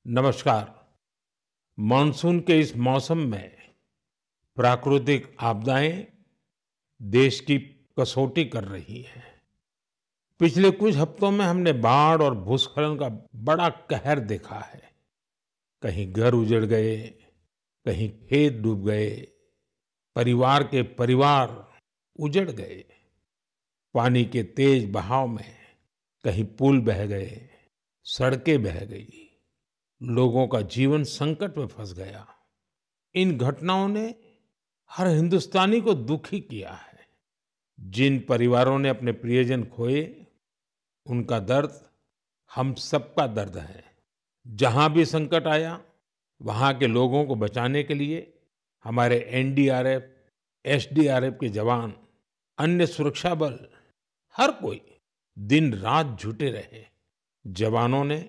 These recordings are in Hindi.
नमस्कार। मानसून के इस मौसम में प्राकृतिक आपदाएं देश की कसौटी कर रही हैं। पिछले कुछ हफ्तों में हमने बाढ़ और भूस्खलन का बड़ा कहर देखा है। कहीं घर उजड़ गए, कहीं खेत डूब गए, परिवार के परिवार उजड़ गए। पानी के तेज बहाव में कहीं पुल बह गए, सड़कें बह गई, लोगों का जीवन संकट में फंस गया। इन घटनाओं ने हर हिंदुस्तानी को दुखी किया है। जिन परिवारों ने अपने प्रियजन खोए, उनका दर्द हम सबका दर्द है। जहां भी संकट आया, वहां के लोगों को बचाने के लिए हमारे एनडीआरएफ, एसडीआरएफ के जवान, अन्य सुरक्षा बल, हर कोई दिन रात जुटे रहे। जवानों ने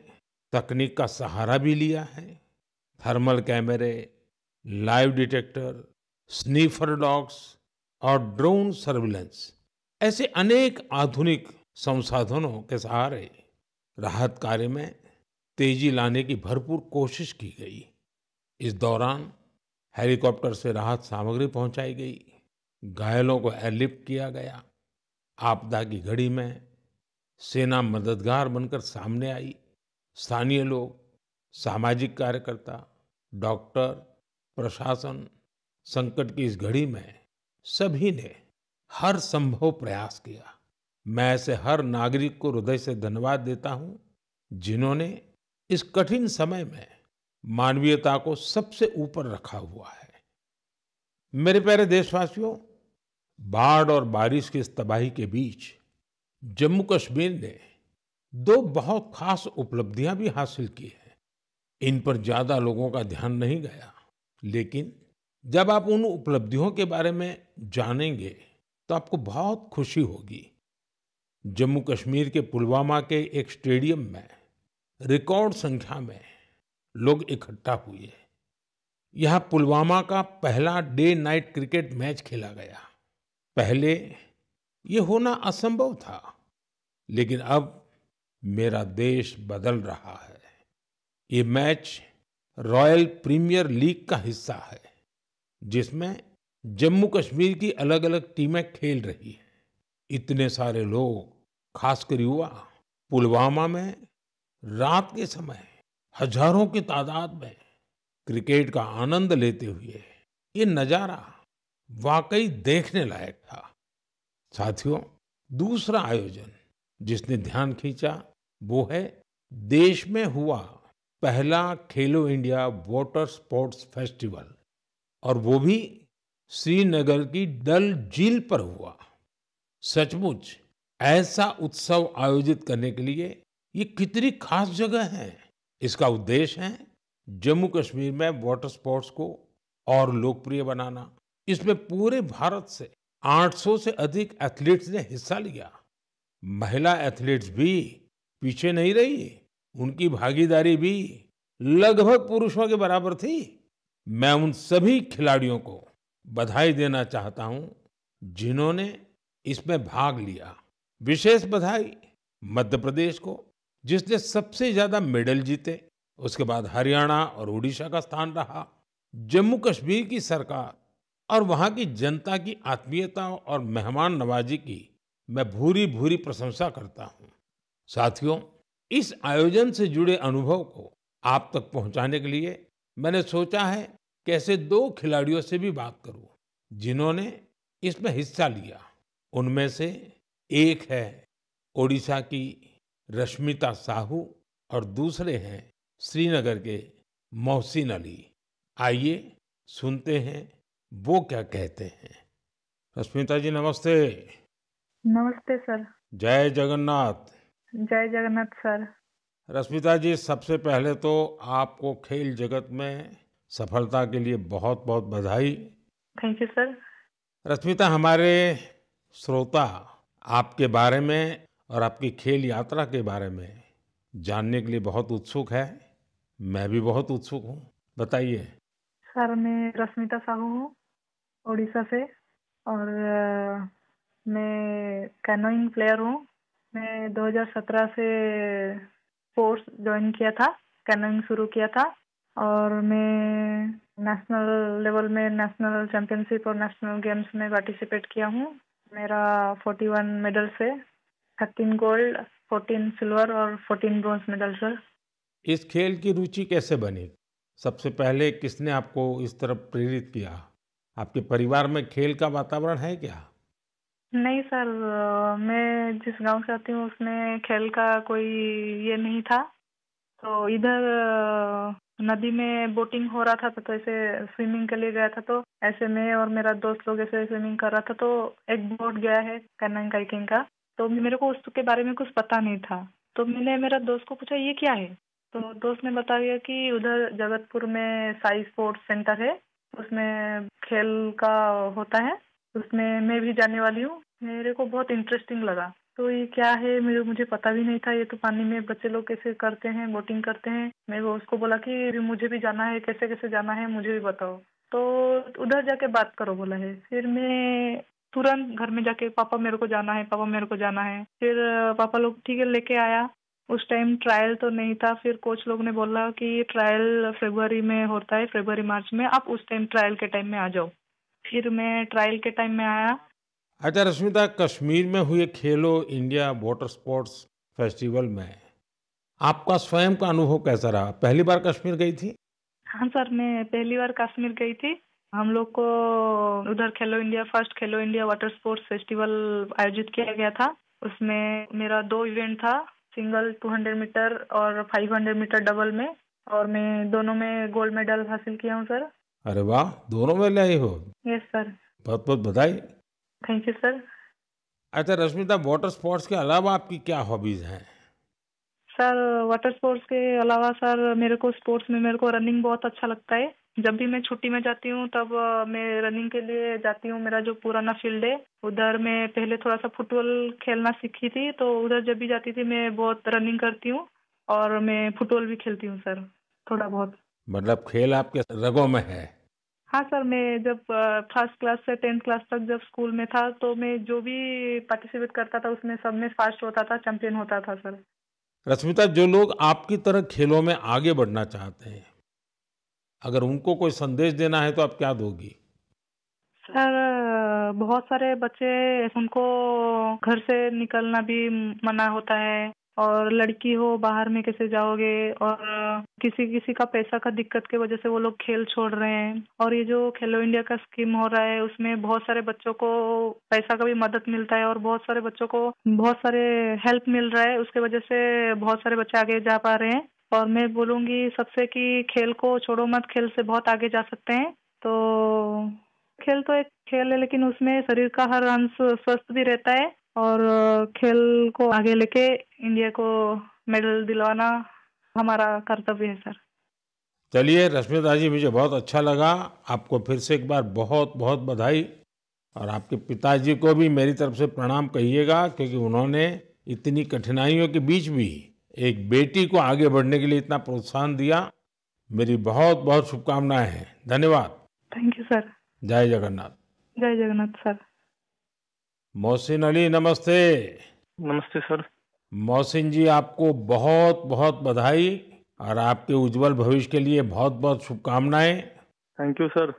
तकनीक का सहारा भी लिया है। थर्मल कैमरे, लाइव डिटेक्टर, स्नीफर डॉग्स और ड्रोन सर्विलेंस ऐसे अनेक आधुनिक संसाधनों के सहारे राहत कार्य में तेजी लाने की भरपूर कोशिश की गई। इस दौरान हेलीकॉप्टर से राहत सामग्री पहुंचाई गई, घायलों को एयरलिफ्ट किया गया। आपदा की घड़ी में सेना मददगार बनकर सामने आई। स्थानीय लोग, सामाजिक कार्यकर्ता, डॉक्टर, प्रशासन, संकट की इस घड़ी में सभी ने हर संभव प्रयास किया। मैं ऐसे हर नागरिक को हृदय से धन्यवाद देता हूं, जिन्होंने इस कठिन समय में मानवीयता को सबसे ऊपर रखा हुआ है। मेरे प्यारे देशवासियों, बाढ़ और बारिश की इस तबाही के बीच जम्मू कश्मीर ने दो बहुत खास उपलब्धियां भी हासिल की हैं। इन पर ज्यादा लोगों का ध्यान नहीं गया, लेकिन जब आप उन उपलब्धियों के बारे में जानेंगे तो आपको बहुत खुशी होगी। जम्मू कश्मीर के पुलवामा के एक स्टेडियम में रिकॉर्ड संख्या में लोग इकट्ठा हुए। यहाँ पुलवामा का पहला डे नाइट क्रिकेट मैच खेला गया। पहले ये होना असंभव था, लेकिन अब मेरा देश बदल रहा है। ये मैच रॉयल प्रीमियर लीग का हिस्सा है, जिसमें जम्मू कश्मीर की अलग अलग टीमें खेल रही हैं। इतने सारे लोग, खासकर युवा, पुलवामा में रात के समय हजारों की तादाद में क्रिकेट का आनंद लेते हुए, ये नजारा वाकई देखने लायक था। साथियों, दूसरा आयोजन जिसने ध्यान खींचा वो है देश में हुआ पहला खेलो इंडिया वाटर स्पोर्ट्स फेस्टिवल, और वो भी श्रीनगर की डल झील पर हुआ। सचमुच ऐसा उत्सव आयोजित करने के लिए ये कितनी खास जगह है। इसका उद्देश्य है जम्मू कश्मीर में वाटर स्पोर्ट्स को और लोकप्रिय बनाना। इसमें पूरे भारत से 800 से अधिक एथलीट्स ने हिस्सा लिया। महिला एथलीट्स भी पीछे नहीं रही, उनकी भागीदारी भी लगभग पुरुषों के बराबर थी। मैं उन सभी खिलाड़ियों को बधाई देना चाहता हूं, जिन्होंने इसमें भाग लिया। विशेष बधाई मध्य प्रदेश को, जिसने सबसे ज्यादा मेडल जीते। उसके बाद हरियाणा और उड़ीसा का स्थान रहा। जम्मू कश्मीर की सरकार और वहां की जनता की आत्मीयता और मेहमान नवाजी की मैं भूरी भूरी प्रशंसा करता हूं। साथियों, इस आयोजन से जुड़े अनुभव को आप तक पहुंचाने के लिए मैंने सोचा है कि ऐसे दो खिलाड़ियों से भी बात करूं, जिन्होंने इसमें हिस्सा लिया। उनमें से एक है ओडिशा की रश्मिता साहू और दूसरे हैं श्रीनगर के मोहसिन अली। आइए सुनते हैं वो क्या कहते हैं। रश्मिता जी, नमस्ते। नमस्ते सर। जय जगन्नाथ। जय जगन्नाथ सर। रश्मिता जी, सबसे पहले तो आपको खेल जगत में सफलता के लिए बहुत बहुत बधाई। Thank you sir. रश्मिता, हमारे श्रोता आपके बारे में और आपकी खेल यात्रा के बारे में जानने के लिए बहुत उत्सुक है। मैं भी बहुत उत्सुक हूँ, बताइए। सर, मैं रश्मिता साहू हूँ, उड़ीसा से। और मैं कैनोइंग प्लेयर हूँ। मैं 2017 से कोर्स ज्वाइन किया था। कैनोइंग शुरू किया था और मैं नेशनल लेवल में नेशनल चैंपियनशिप और नेशनल गेम्स में पार्टिसिपेट किया हूँ। मेरा 41 मेडल्स है, 13 गोल्ड, 14 सिल्वर और 14 ब्रॉन्ज मेडल सर। इस खेल की रुचि कैसे बनी? सबसे पहले किसने आपको इस तरफ प्रेरित किया? आपके परिवार में खेल का वातावरण है क्या? नहीं सर, मैं जिस गांव से आती हूँ उसमें खेल का कोई ये नहीं था। तो इधर नदी में बोटिंग हो रहा था तो ऐसे स्विमिंग के लिए गया था। तो ऐसे मैं और मेरा दोस्त लोग ऐसे स्विमिंग कर रहा था तो एक बोट गया है कैनोइंग काइकिंग का। तो मेरे को उसके बारे में कुछ पता नहीं था। तो मैंने मेरा दोस्त को पूछा ये क्या है। तो दोस्त ने बताया कि उधर जगतपुर में साई स्पोर्ट्स सेंटर है, उसमें खेल का होता है, उसमें मैं भी जाने वाली हूँ। मेरे को बहुत इंटरेस्टिंग लगा। तो ये क्या है मुझे पता भी नहीं था। ये तो पानी में बच्चे लोग कैसे करते हैं, बोटिंग करते हैं। मैं वो उसको बोला कि मुझे भी जाना है, कैसे कैसे जाना है मुझे भी बताओ। तो उधर जाके बात करो बोला है। फिर मैं तुरंत घर में जाके पापा मेरे को जाना है, पापा मेरे को जाना है। फिर पापा लोग ठीक है लेके आया। उस टाइम ट्रायल तो नहीं था। फिर कोच लोग ने बोला कि ये ट्रायल फरवरी में होता है, फरवरी मार्च में, आप उस टाइम ट्रायल के टाइम में आ जाओ। फिर मैं ट्रायल के टाइम में आया। अच्छा रश्मिता, कश्मीर में हुए खेलो इंडिया वाटर स्पोर्ट्स फेस्टिवल में आपका स्वयं का अनुभव कैसा रहा? पहली बार कश्मीर गई थी? हाँ सर, मैं पहली बार कश्मीर गई थी। हम लोग को उधर खेलो इंडिया फर्स्ट खेलो इंडिया वाटर स्पोर्ट्स फेस्टिवल आयोजित किया गया था। उसमें मेरा 2 इवेंट था, सिंगल 200 मीटर और 500 मीटर डबल में। और मैं दोनों में गोल्ड मेडल हासिल किया हूँ सर। अरे वाह, दोनों में लाई हो। Yes sir. बहुत बहुत बधाई। Thank you sir. अच्छा रश्मिता, वाटर स्पोर्ट्स के अलावा आपकी क्या हॉबीज हैं? सर वाटर स्पोर्ट्स के अलावा सर मेरे को स्पोर्ट्स में मेरे को रनिंग बहुत अच्छा लगता है। जब भी मैं छुट्टी में जाती हूँ तब मैं रनिंग के लिए जाती हूँ। मेरा जो पुराना फील्ड है उधर मैं पहले थोड़ा सा फुटबॉल खेलना सीखी थी। तो उधर जब भी जाती थी मैं बहुत रनिंग करती हूँ और मैं फुटबॉल भी खेलती हूँ सर, थोड़ा बहुत। मतलब खेल आपके रगों में है। हाँ सर, मैं जब फर्स्ट क्लास से 10th क्लास तक जब स्कूल में था तो मैं जो भी पार्टिसिपेट करता था उसमें सब में फर्स्ट होता था, चैंपियन होता था सर। रश्मिता, जो लोग आपकी तरह खेलों में आगे बढ़ना चाहते हैं, अगर उनको कोई संदेश देना है तो आप क्या दोगी? सर बहुत सारे बच्चे, उनको घर से निकलना भी मना होता है। और लड़की हो बाहर में कैसे जाओगे। और किसी किसी का पैसा का दिक्कत की वजह से वो लोग खेल छोड़ रहे हैं। और ये जो खेलो इंडिया का स्कीम हो रहा है उसमें बहुत सारे बच्चों को पैसा का भी मदद मिलता है और बहुत सारे बच्चों को बहुत सारे हेल्प मिल रहा है। उसके वजह से बहुत सारे बच्चे आगे जा पा रहे हैं। और मैं बोलूँगी सबसे कि खेल को छोड़ो मत, खेल से बहुत आगे जा सकते हैं। तो खेल तो एक खेल है लेकिन उसमें शरीर का हर अंश स्वस्थ भी रहता है। और खेल को आगे लेके इंडिया को मेडल दिलवाना हमारा कर्तव्य है सर। चलिए रश्मिता जी, मुझे बहुत अच्छा लगा। आपको फिर से एक बार बहुत बहुत बधाई। और आपके पिताजी को भी मेरी तरफ से प्रणाम कहिएगा, क्योंकि उन्होंने इतनी कठिनाइयों के बीच भी एक बेटी को आगे बढ़ने के लिए इतना प्रोत्साहन दिया। मेरी बहुत बहुत शुभकामनाएं हैं। धन्यवाद। Thank you sir. जय जगन्नाथ। जय जगन्नाथ सर। मोहसिन अली, नमस्ते। नमस्ते सर। मोहसिन जी, आपको बहुत बहुत बधाई और आपके उज्जवल भविष्य के लिए बहुत बहुत शुभकामनाएं। Thank you sir.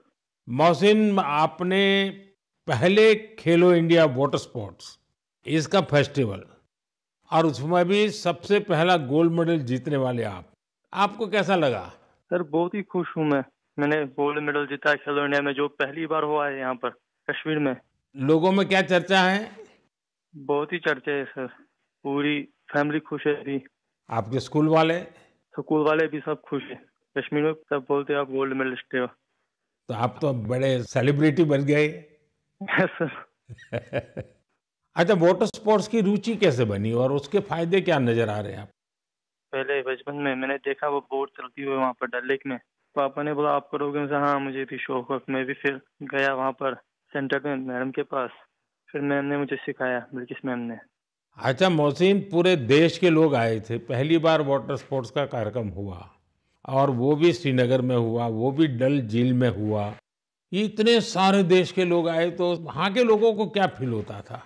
मोहसिन, आपने पहले खेलो इंडिया वाटर स्पोर्ट्स इसका फेस्टिवल और उसमें भी सबसे पहला गोल्ड मेडल जीतने वाले आपको कैसा लगा? सर बहुत ही खुश हूँ मैं। मैंने गोल्ड मेडल जीता है खेलो इंडिया में, जो पहली बार हुआ है यहाँ पर कश्मीर में। लोगों में क्या चर्चा है? बहुत ही चर्चा है सर। पूरी फैमिली खुश है अभी। आपके स्कूल वाले? स्कूल वाले भी सब खुश है। कश्मीर में सब बोलते हैं आप गोल्ड मेडलिस्ट हो। तो आप तो बड़े सेलिब्रिटी बन गए। Yes sir. अच्छा, वाटर स्पोर्ट्स की रुचि कैसे बनी और उसके फायदे क्या नजर आ रहे हैं आप? पहले बचपन में मैंने देखा वो बोट चलती हुई वहाँ पर डल लेक में। पापा ने बोला आप करोगे? मैं हाँ मुझे भी शौक है। मैं भी फिर गया वहाँ पर सेंटर में मैडम के पास। फिर मैम ने मुझे सिखाया, बिल्किस मैम ने। अच्छा मोहसिन, पूरे देश के लोग आए थे, पहली बार वाटर स्पोर्ट्स का कार्यक्रम हुआ और वो भी श्रीनगर में हुआ, वो भी डल झील में हुआ। ये इतने सारे देश के लोग आए तो वहाँ के लोगों को क्या फील होता था?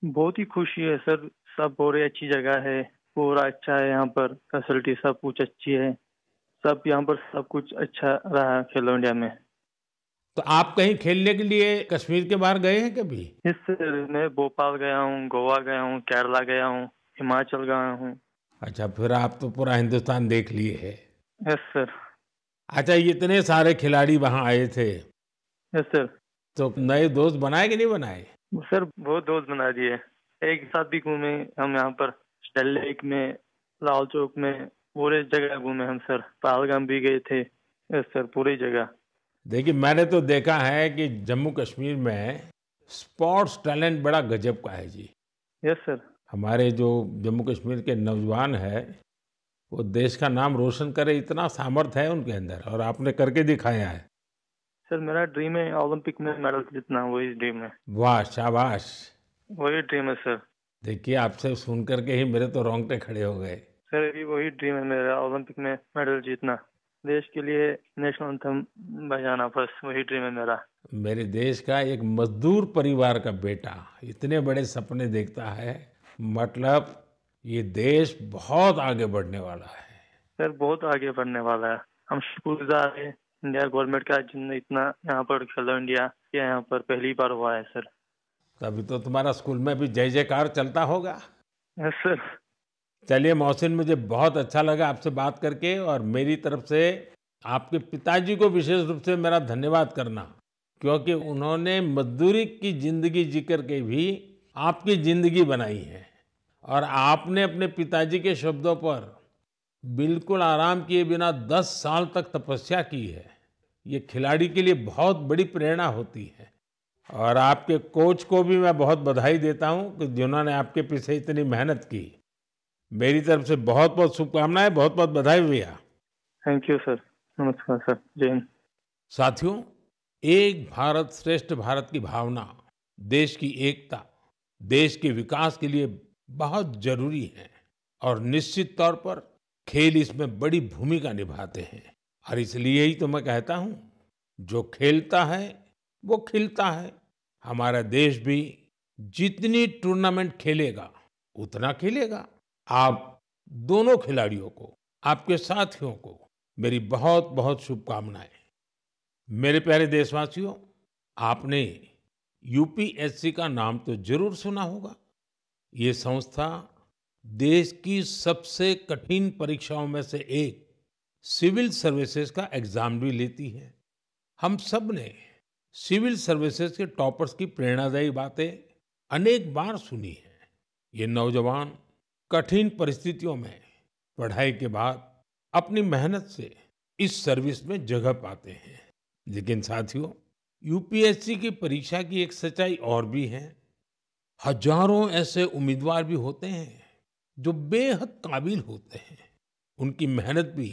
बहुत ही खुशी है सर। सब बोल रहे अच्छी जगह है, पूरा अच्छा है यहाँ पर, फैसिलिटी सब कुछ अच्छी है। सब यहाँ पर सब कुछ अच्छा रहा खेलो इंडिया में। तो आप कहीं खेलने के लिए कश्मीर के बाहर गए हैं कभी? इस मैं भोपाल गया हूँ, गोवा गया हूँ, केरला गया हूँ, हिमाचल गया हूँ। अच्छा, फिर आप तो पूरा हिंदुस्तान देख लिए है। Yes sir. अच्छा, ये इतने सारे खिलाड़ी वहां आए थे, यस सर। तो नए दोस्त बनाए कि नहीं बनाए? सर बहुत दोस्त बना दिए, एक साथ भी घूमे हम यहाँ पर, डल लेक में, लाल चौक में, पूरे जगह घूमे हम सर। पहलगाम भी गए थे। यस सर, पूरी जगह। देखिए, मैंने तो देखा है कि जम्मू कश्मीर में स्पोर्ट्स टैलेंट बड़ा गजब का है जी। Yes sir. हमारे जो जम्मू कश्मीर के नौजवान है, वो देश का नाम रोशन करे, इतना सामर्थ्य है उनके अंदर, और आपने करके दिखाया है। सर मेरा ड्रीम है ओलंपिक में मेडल जीतना, वही ड्रीम है। वाह, शाबाश। वही ड्रीम है सर। देखिए, आपसे सुन करके ही मेरे तो रोंगटे खड़े हो गए। सर अभी वही ड्रीम है मेरा, ओलंपिक में मेडल जीतना, देश के लिए नेशनल एंथम बजाना, बस वही ड्रीम है मेरा। मेरे देश का एक मजदूर परिवार का बेटा इतने बड़े सपने देखता है, मतलब ये देश बहुत आगे बढ़ने वाला है। सर बहुत आगे बढ़ने वाला है। हम शुक्रगुजार हैं इंडिया गवर्नमेंट का, जिनने इतना यहाँ पर खेलो इंडिया के यहाँ पर पहली बार हुआ है सर। तभी तो तुम्हारा स्कूल में भी जय जयकार चलता होगा। Yes sir. चलिए मोहसिन, मुझे बहुत अच्छा लगा आपसे बात करके, और मेरी तरफ से आपके पिताजी को विशेष रूप से मेरा धन्यवाद करना, क्योंकि उन्होंने मजदूरी की जिंदगी जी करके भी आपकी जिंदगी बनाई है, और आपने अपने पिताजी के शब्दों पर बिल्कुल आराम किए बिना 10 साल तक तपस्या की है। ये खिलाड़ी के लिए बहुत बड़ी प्रेरणा होती है, और आपके कोच को भी मैं बहुत बधाई देता हूं कि जिन्होंने आपके पीछे इतनी मेहनत की। मेरी तरफ से बहुत बहुत शुभकामनाएं, बहुत बहुत बधाई भैया। Thank you sir. नमस्कार सर। जय हिंद। साथियों, एक भारत श्रेष्ठ भारत की भावना देश की एकता, देश के विकास के लिए बहुत जरूरी है, और निश्चित तौर पर खेल इसमें बड़ी भूमिका निभाते हैं। और इसलिए ही तो मैं कहता हूं, जो खेलता है वो खिलता है। हमारा देश भी जितनी टूर्नामेंट खेलेगा उतना खेलेगा। आप दोनों खिलाड़ियों को, आपके साथियों को मेरी बहुत बहुत शुभकामनाएं। मेरे प्यारे देशवासियों, आपने यूपीएससी का नाम तो जरूर सुना होगा। ये संस्था देश की सबसे कठिन परीक्षाओं में से एक सिविल सर्विसेज का एग्जाम भी लेती है। हम सब ने सिविल सर्विसेज के टॉपर्स की प्रेरणादायी बातें अनेक बार सुनी है। ये नौजवान कठिन परिस्थितियों में पढ़ाई के बाद अपनी मेहनत से इस सर्विस में जगह पाते हैं। लेकिन साथियों, यूपीएससी की परीक्षा की एक सच्चाई और भी है। हजारों ऐसे उम्मीदवार भी होते हैं जो बेहद काबिल होते हैं। उनकी मेहनत भी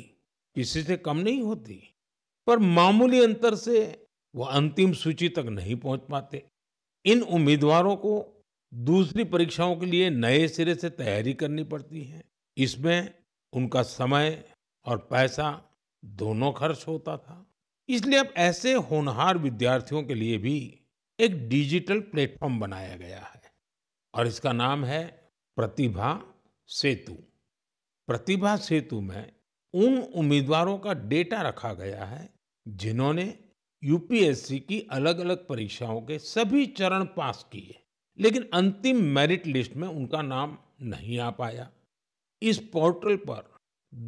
किसी से कम नहीं होती, पर मामूली अंतर से वो अंतिम सूची तक नहीं पहुंच पाते। इन उम्मीदवारों को दूसरी परीक्षाओं के लिए नए सिरे से तैयारी करनी पड़ती है। इसमें उनका समय और पैसा दोनों खर्च होता था। इसलिए अब ऐसे होनहार विद्यार्थियों के लिए भी एक डिजिटल प्लेटफॉर्म बनाया गया है, और इसका नाम है प्रतिभा सेतु। प्रतिभा सेतु में उन उम्मीदवारों का डेटा रखा गया है जिन्होंने यूपीएससी की अलग-अलग परीक्षाओं के सभी चरण पास किए, लेकिन अंतिम मेरिट लिस्ट में उनका नाम नहीं आ पाया। इस पोर्टल पर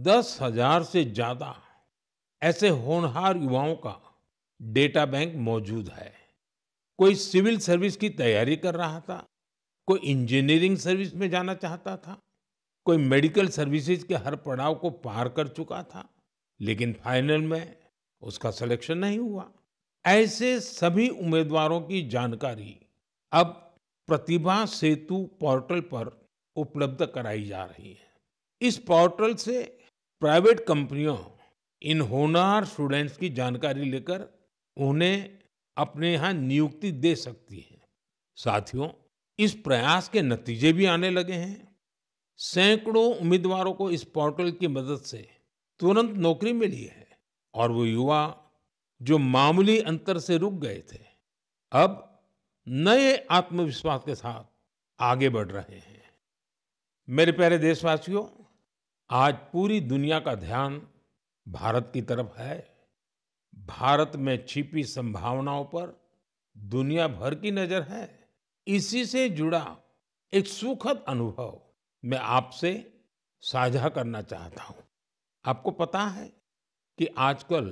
10,000 से ज्यादा ऐसे होनहार युवाओं का डेटा बैंक मौजूद है। कोई सिविल सर्विस की तैयारी कर रहा था, कोई इंजीनियरिंग सर्विस में जाना चाहता था, कोई मेडिकल सर्विसेज के हर पड़ाव को पार कर चुका था, लेकिन फाइनल में उसका सिलेक्शन नहीं हुआ। ऐसे सभी उम्मीदवारों की जानकारी अब प्रतिभा सेतु पोर्टल पर उपलब्ध कराई जा रही है। इस पोर्टल से प्राइवेट कंपनियां इन होनहार स्टूडेंट्स की जानकारी लेकर उन्हें अपने यहाँ नियुक्ति दे सकती है। साथियों, इस प्रयास के नतीजे भी आने लगे हैं। सैकड़ों उम्मीदवारों को इस पोर्टल की मदद से तुरंत नौकरी मिली है, और वो युवा जो मामूली अंतर से रुक गए थे, अब नए आत्मविश्वास के साथ आगे बढ़ रहे हैं। मेरे प्यारे देशवासियों, आज पूरी दुनिया का ध्यान भारत की तरफ है। भारत में छिपी संभावनाओं पर दुनिया भर की नजर है। इसी से जुड़ा एक सुखद अनुभव मैं आपसे साझा करना चाहता हूं। आपको पता है कि आजकल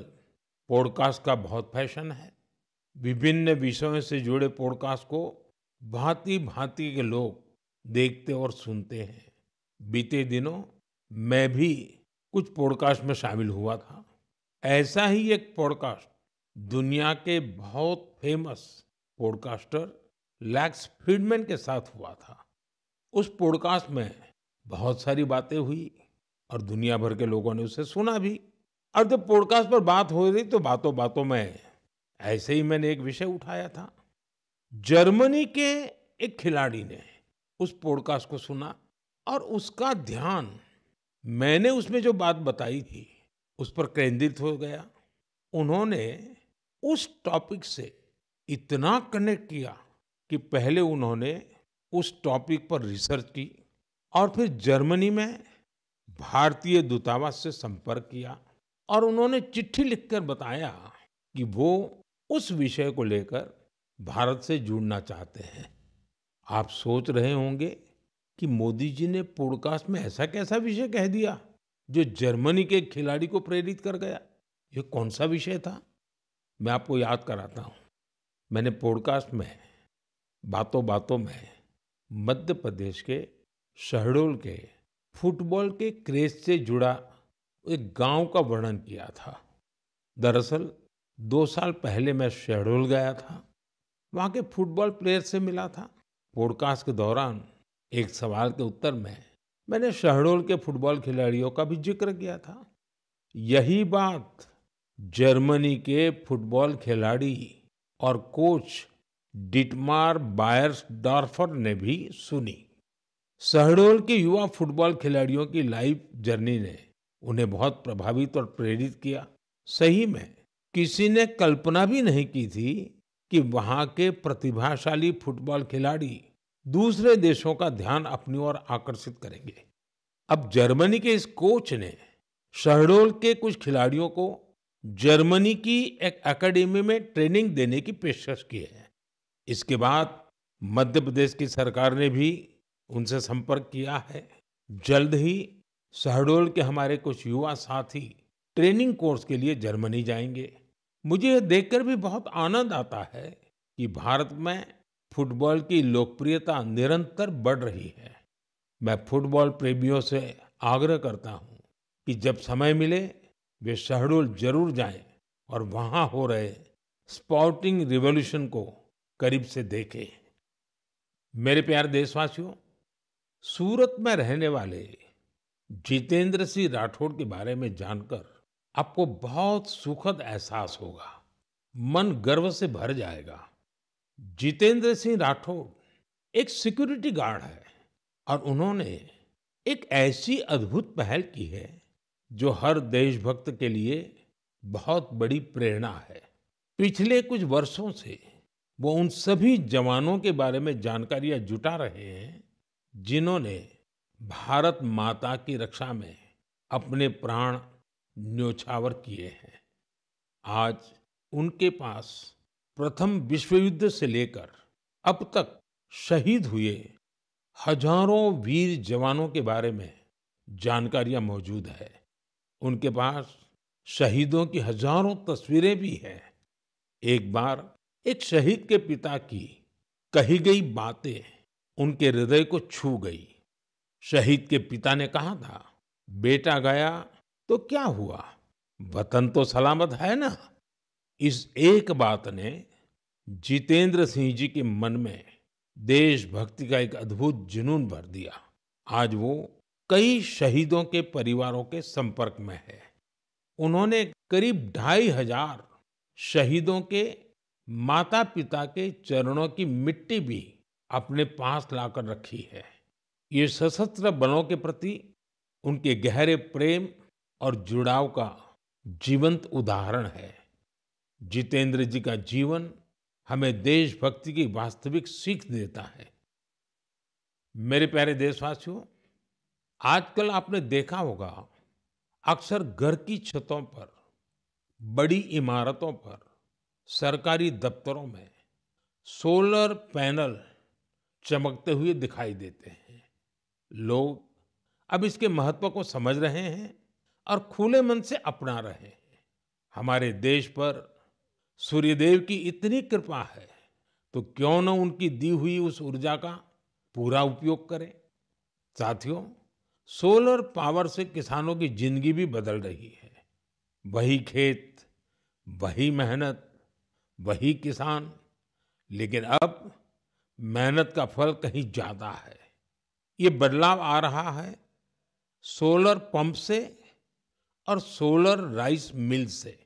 पॉडकास्ट का बहुत फैशन है। विभिन्न विषयों से जुड़े पॉडकास्ट को भांति-भांति के लोग देखते और सुनते हैं। बीते दिनों मैं भी कुछ पॉडकास्ट में शामिल हुआ था। ऐसा ही एक पॉडकास्ट दुनिया के बहुत फेमस पॉडकास्टर लैक्स फ्रीडमैन के साथ हुआ था। उस पॉडकास्ट में बहुत सारी बातें हुई और दुनिया भर के लोगों ने उसे सुना भी। और जब पॉडकास्ट पर बात हो रही तो बातों बातों में ऐसे ही मैंने एक विषय उठाया था। जर्मनी के एक खिलाड़ी ने उस पॉडकास्ट को सुना और उसका ध्यान मैंने उसमें जो बात बताई थी उस पर केंद्रित हो गया। उन्होंने उस टॉपिक से इतना कनेक्ट किया कि पहले उन्होंने उस टॉपिक पर रिसर्च की और फिर जर्मनी में भारतीय दूतावास से संपर्क किया और उन्होंने चिट्ठी लिखकर बताया कि वो उस विषय को लेकर भारत से जुड़ना चाहते हैं। आप सोच रहे होंगे कि मोदी जी ने पॉडकास्ट में ऐसा कैसा विषय कह दिया जो जर्मनी के एक खिलाड़ी को प्रेरित कर गया। ये कौन सा विषय था? मैं आपको याद कराता हूँ। मैंने पॉडकास्ट में बातों बातों में मध्य प्रदेश के शहडोल के फुटबॉल के क्रेज से जुड़ा एक गांव का वर्णन किया था। दरअसल 2 साल पहले मैं शहडोल गया था। वहां के फुटबॉल प्लेयर से मिला था। पॉडकास्ट के दौरान एक सवाल के उत्तर में मैंने शहडोल के फुटबॉल खिलाड़ियों का भी जिक्र किया था। यही बात जर्मनी के फुटबॉल खिलाड़ी और कोच डिटमार बायर्सडॉर्फर ने भी सुनी। शहडोल के युवा फुटबॉल खिलाड़ियों की लाइफ जर्नी ने उन्हें बहुत प्रभावित और प्रेरित किया। सही में किसी ने कल्पना भी नहीं की थी कि वहां के प्रतिभाशाली फुटबॉल खिलाड़ी दूसरे देशों का ध्यान अपनी ओर आकर्षित करेंगे। अब जर्मनी के इस कोच ने शहडोल के कुछ खिलाड़ियों को जर्मनी की एक एकेडमी में ट्रेनिंग देने की पेशकश की है। इसके बाद मध्य प्रदेश की सरकार ने भी उनसे संपर्क किया है। जल्द ही शहडोल के हमारे कुछ युवा साथी ट्रेनिंग कोर्स के लिए जर्मनी जाएंगे। मुझे यह देखकर भी बहुत आनंद आता है कि भारत में फुटबॉल की लोकप्रियता निरंतर बढ़ रही है। मैं फुटबॉल प्रेमियों से आग्रह करता हूं कि जब समय मिले वे शहडोल जरूर जाएं और वहां हो रहे स्पोर्टिंग रिवॉल्यूशन को करीब से देखें। मेरे प्यारे देशवासियों, सूरत में रहने वाले जितेंद्र सिंह राठौड़ के बारे में जानकर आपको बहुत सुखद एहसास होगा। मन गर्व से भर जाएगा। जितेंद्र सिंह राठौड़ एक सिक्योरिटी गार्ड है और उन्होंने एक ऐसी अद्भुत पहल की है जो हर देशभक्त के लिए बहुत बड़ी प्रेरणा है। पिछले कुछ वर्षों से वो उन सभी जवानों के बारे में जानकारियां जुटा रहे हैं जिन्होंने भारत माता की रक्षा में अपने प्राण न्योछावर किए हैं। आज उनके पास प्रथम विश्व युद्ध से लेकर अब तक शहीद हुए हजारों वीर जवानों के बारे में जानकारियां मौजूद है। उनके पास शहीदों की हजारों तस्वीरें भी हैं। एक बार एक शहीद के पिता की कही गई बातें उनके हृदय को छू गई। शहीद के पिता ने कहा था, बेटा गया तो क्या हुआ, वतन तो सलामत है ना। इस एक बात ने जितेंद्र सिंह जी के मन में देशभक्ति का एक अद्भुत जुनून भर दिया। आज वो कई शहीदों के परिवारों के संपर्क में है। उन्होंने करीब 2,500 शहीदों के माता पिता के चरणों की मिट्टी भी अपने पास लाकर रखी है। ये सशस्त्र बलों के प्रति उनके गहरे प्रेम और जुड़ाव का जीवंत उदाहरण है। जितेंद्र जी का जीवन हमें देशभक्ति की वास्तविक सीख देता है। मेरे प्यारे देशवासियों, आजकल आपने देखा होगा अक्सर घर की छतों पर, बड़ी इमारतों पर, सरकारी दफ्तरों में सोलर पैनल चमकते हुए दिखाई देते हैं। लोग अब इसके महत्व को समझ रहे हैं और खुले मन से अपना रहे हैं। हमारे देश पर सूर्यदेव की इतनी कृपा है, तो क्यों न उनकी दी हुई उस ऊर्जा का पूरा उपयोग करें। साथियों, सोलर पावर से किसानों की जिंदगी भी बदल रही है। वही खेत, वही मेहनत, वही किसान, लेकिन अब मेहनत का फल कहीं ज्यादा है। ये बदलाव आ रहा है सोलर पंप से और सोलर राइस मिल से।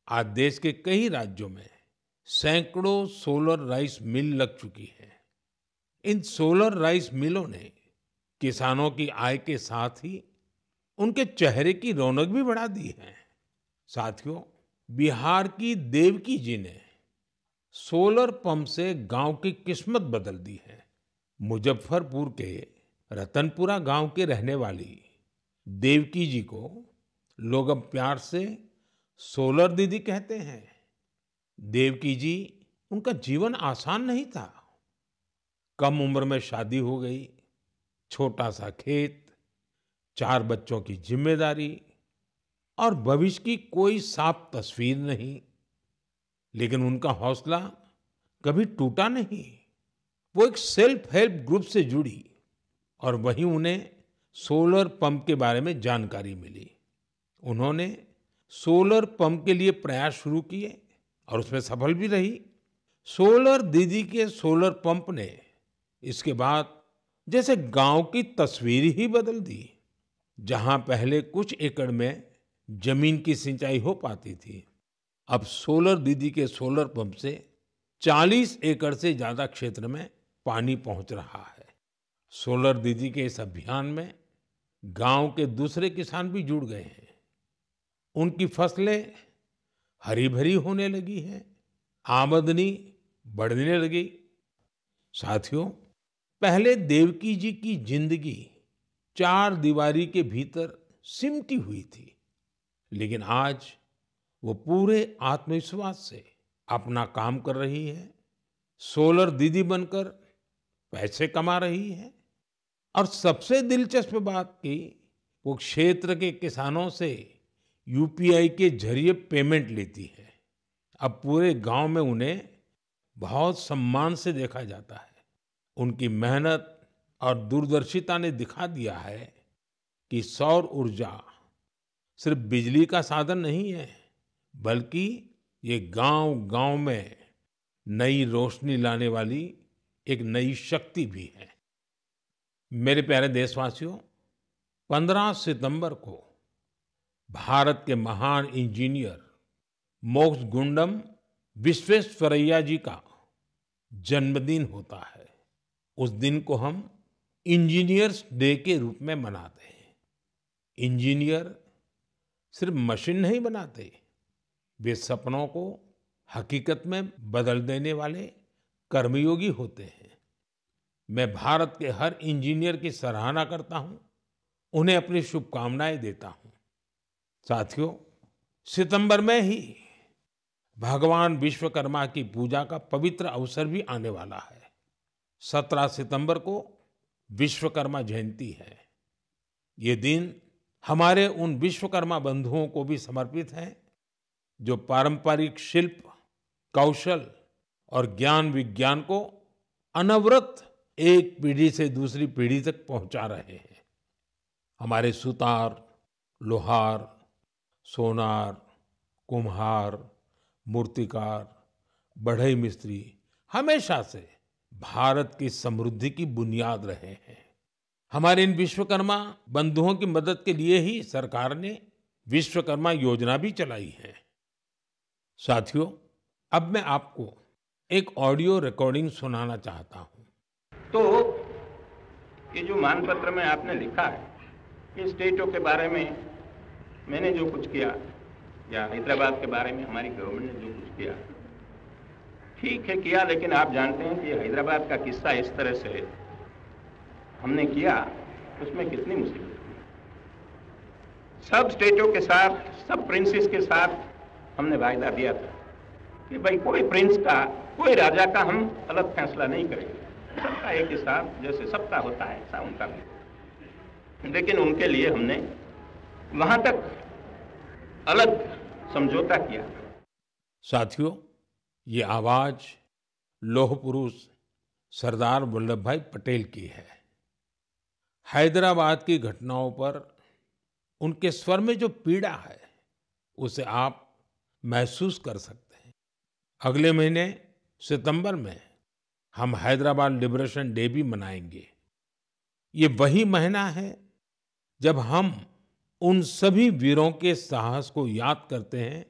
आज देश के कई राज्यों में सैकड़ों सोलर राइस मिल लग चुकी है। इन सोलर राइस मिलों ने किसानों की आय के साथ ही उनके चेहरे की रौनक भी बढ़ा दी है। साथियों, बिहार की देवकी जी ने सोलर पंप से गांव की किस्मत बदल दी है। मुजफ्फरपुर के रतनपुरा गांव के रहने वाली देवकी जी को लोग अब प्यार से सोलर दीदी कहते हैं। देवकी जी, उनका जीवन आसान नहीं था। कम उम्र में शादी हो गई, छोटा सा खेत, 4 बच्चों की जिम्मेदारी और भविष्य की कोई साफ तस्वीर नहीं। लेकिन उनका हौसला कभी टूटा नहीं। वो एक सेल्फ हेल्प ग्रुप से जुड़ी और वहीं उन्हें सोलर पंप के बारे में जानकारी मिली। उन्होंने सोलर पंप के लिए प्रयास शुरू किए और उसमें सफल भी रही। सोलर दीदी के सोलर पंप ने इसके बाद जैसे गांव की तस्वीर ही बदल दी। जहां पहले कुछ एकड़ में जमीन की सिंचाई हो पाती थी, अब सोलर दीदी के सोलर पंप से 40 एकड़ से ज्यादा क्षेत्र में पानी पहुंच रहा है। सोलर दीदी के इस अभियान में गांव के दूसरे किसान भी जुड़ गए हैं। उनकी फसलें हरी भरी होने लगी हैं, आमदनी बढ़ने लगी। साथियों, पहले देवकी जी की जिंदगी 4 दीवारी के भीतर सिमटी हुई थी, लेकिन आज वो पूरे आत्मविश्वास से अपना काम कर रही है। सोलर दीदी बनकर पैसे कमा रही है और सबसे दिलचस्प बात की, वो क्षेत्र के किसानों से यूपीआई के जरिए पेमेंट लेती है। अब पूरे गांव में उन्हें बहुत सम्मान से देखा जाता है। उनकी मेहनत और दूरदर्शिता ने दिखा दिया है कि सौर ऊर्जा सिर्फ बिजली का साधन नहीं है, बल्कि ये गांव-गांव में नई रोशनी लाने वाली एक नई शक्ति भी है। मेरे प्यारे देशवासियों, 15 सितंबर को भारत के महान इंजीनियर मोक्षगुंडम विश्वेश्वरैया जी का जन्मदिन होता है। उस दिन को हम इंजीनियर्स डे के रूप में मनाते हैं। इंजीनियर सिर्फ मशीन नहीं बनाते, वे सपनों को हकीकत में बदल देने वाले कर्मयोगी होते हैं। मैं भारत के हर इंजीनियर की सराहना करता हूं, उन्हें अपनी शुभकामनाएं देता हूं। साथियों, सितंबर में ही भगवान विश्वकर्मा की पूजा का पवित्र अवसर भी आने वाला है। 17 सितंबर को विश्वकर्मा जयंती है। ये दिन हमारे उन विश्वकर्मा बंधुओं को भी समर्पित है जो पारंपरिक शिल्प, कौशल और ज्ञान विज्ञान को अनवरत एक पीढ़ी से दूसरी पीढ़ी तक पहुंचा रहे हैं। हमारे सुतार, लोहार, सोनार, कुम्हार, मूर्तिकार, बढ़ई मिस्त्री हमेशा से भारत की समृद्धि की बुनियाद रहे हैं। हमारे इन विश्वकर्मा बंधुओं की मदद के लिए ही सरकार ने विश्वकर्मा योजना भी चलाई है। साथियों, अब मैं आपको एक ऑडियो रिकॉर्डिंग सुनाना चाहता हूं। तो ये जो मानपत्र में आपने लिखा है, ये स्टेटों के बारे में मैंने जो कुछ किया या हैदराबाद के बारे में हमारी गवर्नमेंट ने जो कुछ किया, ठीक है किया, लेकिन आप जानते हैं कि हैदराबाद का किस्सा इस तरह से हमने किया, उसमें कितनी मुसीबत हुई। सब स्टेटों के साथ, सब प्रिंसेस के साथ हमने वायदा दिया था कि भाई कोई प्रिंस का, कोई राजा का हम अलग फैसला नहीं करेंगे, सबका एक ही साथ, जैसे सबका होता है ऐसा उनका भी। लेकिन उनके लिए हमने वहां तक अलग समझौता किया। साथियों, ये आवाज लौह पुरुष सरदार वल्लभ भाई पटेल की है। हैदराबाद की घटनाओं पर उनके स्वर में जो पीड़ा है, उसे आप महसूस कर सकते हैं। अगले महीने सितंबर में हम हैदराबाद लिबरेशन डे भी मनाएंगे। ये वही महीना है जब हम उन सभी वीरों के साहस को याद करते हैं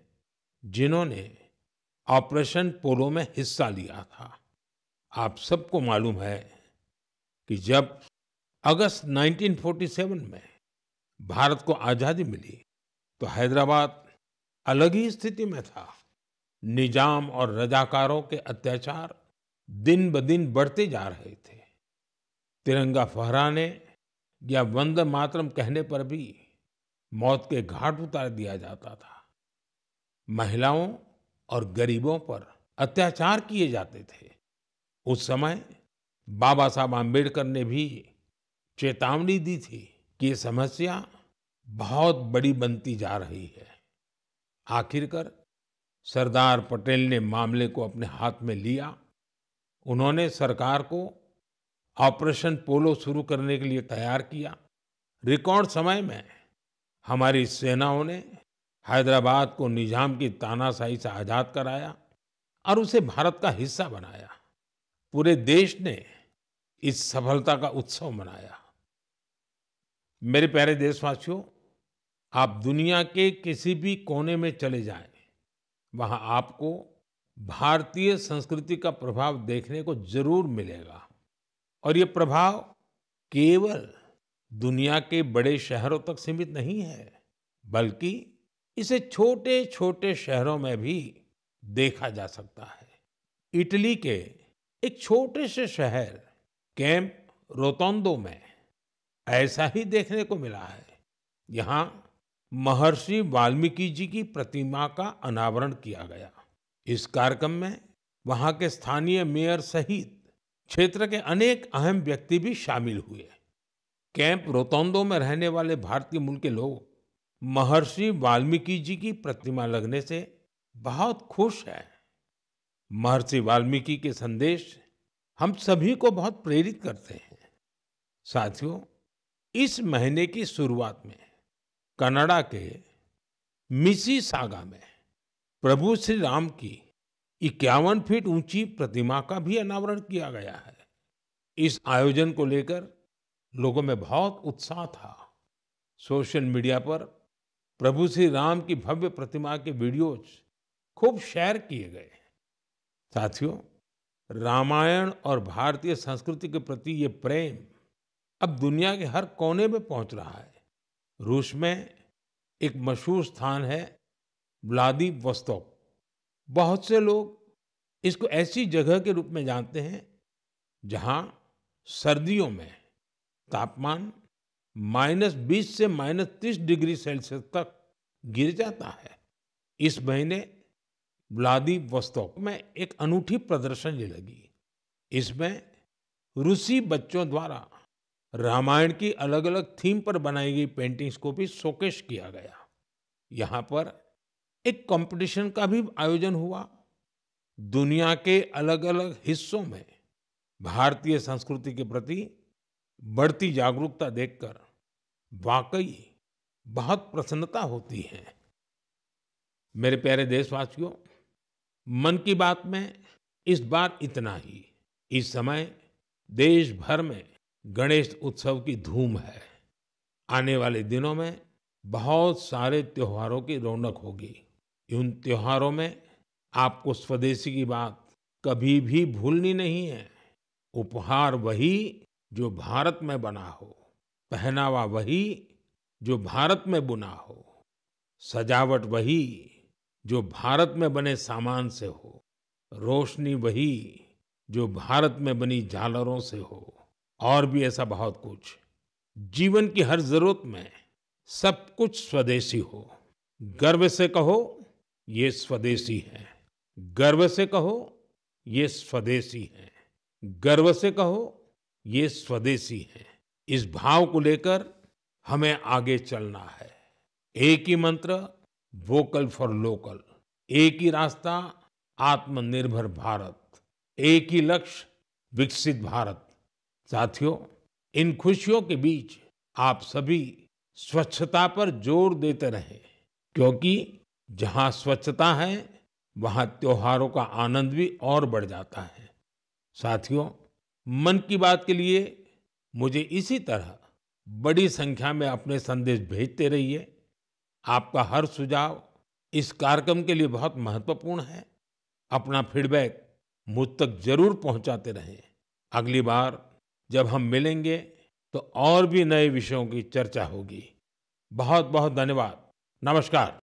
जिन्होंने ऑपरेशन पोलो में हिस्सा लिया था। आप सबको मालूम है कि जब अगस्त 1947 में भारत को आजादी मिली तो हैदराबाद अलग ही स्थिति में था। निजाम और रजाकारों के अत्याचार दिन ब दिन बढ़ते जा रहे थे। तिरंगा फहराने या वंदे मातरम कहने पर भी मौत के घाट उतार दिया जाता था। महिलाओं और गरीबों पर अत्याचार किए जाते थे। उस समय बाबा साहब आम्बेडकर ने भी चेतावनी दी थी कि ये समस्या बहुत बड़ी बनती जा रही है। आखिरकार सरदार पटेल ने मामले को अपने हाथ में लिया। उन्होंने सरकार को ऑपरेशन पोलो शुरू करने के लिए तैयार किया। रिकॉर्ड समय में हमारी सेनाओं ने हैदराबाद को निजाम की तानाशाही से आजाद कराया और उसे भारत का हिस्सा बनाया। पूरे देश ने इस सफलता का उत्सव मनाया। मेरे प्यारे देशवासियों, आप दुनिया के किसी भी कोने में चले जाएं, वहां आपको भारतीय संस्कृति का प्रभाव देखने को जरूर मिलेगा। और ये प्रभाव केवल दुनिया के बड़े शहरों तक सीमित नहीं है, बल्कि इसे छोटे छोटे शहरों में भी देखा जा सकता है। इटली के एक छोटे से शहर कैंप रोतोंडो में ऐसा ही देखने को मिला है। यहाँ महर्षि वाल्मीकि जी की प्रतिमा का अनावरण किया गया। इस कार्यक्रम में वहाँ के स्थानीय मेयर सहित क्षेत्र के अनेक अहम व्यक्ति भी शामिल हुए। कैंप रोतोंडो में रहने वाले भारतीय मूल के लोग महर्षि वाल्मीकि जी की प्रतिमा लगने से बहुत खुश हैं। महर्षि वाल्मीकि के संदेश हम सभी को बहुत प्रेरित करते हैं। साथियों, इस महीने की शुरुआत में कनाडा के मिसिसागा में प्रभु श्री राम की 51 फीट ऊंची प्रतिमा का भी अनावरण किया गया है। इस आयोजन को लेकर लोगों में बहुत उत्साह था। सोशल मीडिया पर प्रभु श्री राम की भव्य प्रतिमा के वीडियोज खूब शेयर किए गए। साथियों, रामायण और भारतीय संस्कृति के प्रति ये प्रेम अब दुनिया के हर कोने में पहुंच रहा है। रूस में एक मशहूर स्थान है व्लादिवोस्तोक। बहुत से लोग इसको ऐसी जगह के रूप में जानते हैं जहां सर्दियों में तापमान -20 से -30 डिग्री सेल्सियस तक गिर जाता है। इस महीने व्लादिवोस्तोक में एक अनूठी प्रदर्शनी लगी। इसमें रूसी बच्चों द्वारा रामायण की अलग अलग थीम पर बनाई गई पेंटिंग्स को भी शोकेस किया गया। यहाँ पर एक कंपटीशन का भी आयोजन हुआ। दुनिया के अलग अलग हिस्सों में भारतीय संस्कृति के प्रति बढ़ती जागरूकता देखकर वाकई बहुत प्रसन्नता होती है। मेरे प्यारे देशवासियों, मन की बात में इस बार इतना ही। इस समय देश भर में गणेश उत्सव की धूम है। आने वाले दिनों में बहुत सारे त्योहारों की रौनक होगी। उन त्योहारों में आपको स्वदेशी की बात कभी भी भूलनी नहीं है। उपहार वही जो भारत में बना हो, पहनावा वही जो भारत में बुना हो, सजावट वही जो भारत में बने सामान से हो, रोशनी वही जो भारत में बनी झालरों से हो, और भी ऐसा बहुत कुछ। जीवन की हर जरूरत में सब कुछ स्वदेशी हो। गर्व से कहो ये स्वदेशी है। गर्व से कहो ये स्वदेशी है। गर्व से कहो ये स्वदेशी है। इस भाव को लेकर हमें आगे चलना है। एक ही मंत्र, वोकल फॉर लोकल। एक ही रास्ता, आत्मनिर्भर भारत। एक ही लक्ष्य, विकसित भारत। साथियों, इन खुशियों के बीच आप सभी स्वच्छता पर जोर देते रहें, क्योंकि जहां स्वच्छता है वहां त्योहारों का आनंद भी और बढ़ जाता है। साथियों, मन की बात के लिए मुझे इसी तरह बड़ी संख्या में अपने संदेश भेजते रहिए। आपका हर सुझाव इस कार्यक्रम के लिए बहुत महत्वपूर्ण है। अपना फीडबैक मुझ तक जरूर पहुंचाते रहें। अगली बार जब हम मिलेंगे तो और भी नए विषयों की चर्चा होगी। बहुत बहुत धन्यवाद। नमस्कार।